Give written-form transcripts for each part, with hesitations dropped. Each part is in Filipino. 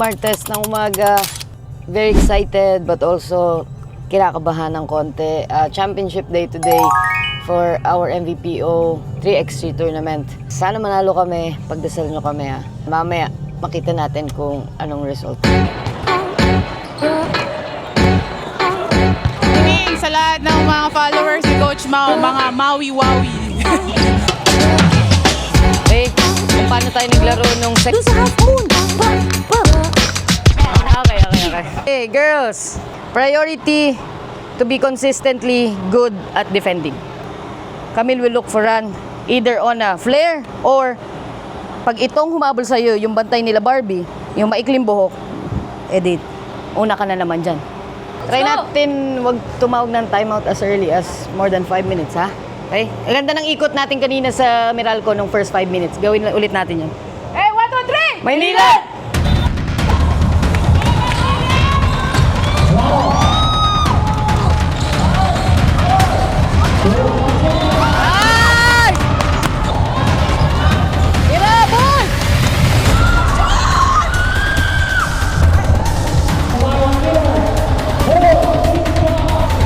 Martes ng umaga. Very excited but also kinakabahan ng konti. Championship day today for our MVPO 3x3 tournament. Sana manalo kami, pagdasal nyo kami ha. Mamaya, makita natin kung anong result. Sa lahat ng mga followers ni Coach Mau, mga Maui-Wawi. Okay, kung paano tayo naglaro nung Okay. Hey, girls, priority to be consistently good at defending. Camille will look for run either on a flare or pag itong humabol sa'yo, yung bantay nila Barbie, yung maikling buhok, edit, una ka na naman dyan. Try natin wag tumawag ng timeout as early as more than 5 minutes, ha? Okay? Ang ganda ng ikot natin kanina sa Meralco nung first 5 minutes. Gawin ulit natin yun. Hey, 1, 2, 3! Maynila! Ay! Irabon!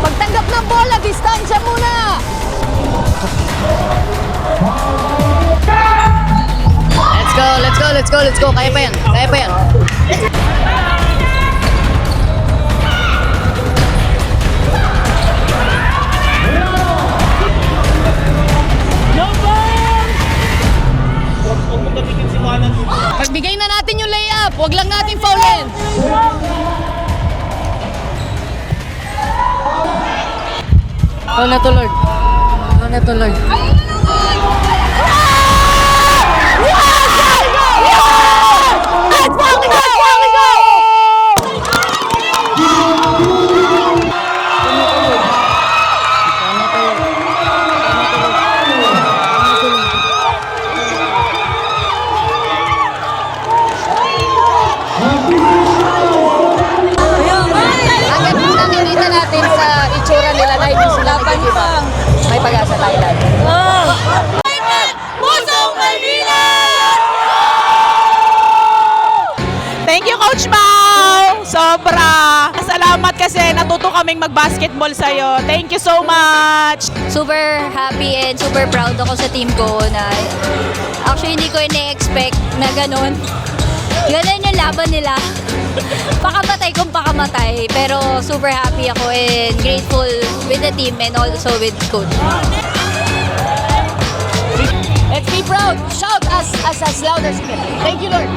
Pagtanggap ng bola, distansya muna! Let's go. Kaya pa yan. Pagbigay na natin yung layup, huwag lang natin foulin. Ikaw na to, Lord. Nakikita natin sa itsura nila na hindi sila nagkikiba. May pag-asa tayo lahat. Pusong Manila! Thank you, Coach Mau! Sobra! Salamat kasi natuto kaming mag-basketball sa'yo. Thank you so much! Super happy and super proud ako sa team ko na actually hindi ko ine-expect na ganun. Ganun yung laban nila. Pakamatay kung pakamatay. Pero super happy ako and grateful with the team and also with coach. Let's be proud. Shout as loud as you can. Thank you, Lord.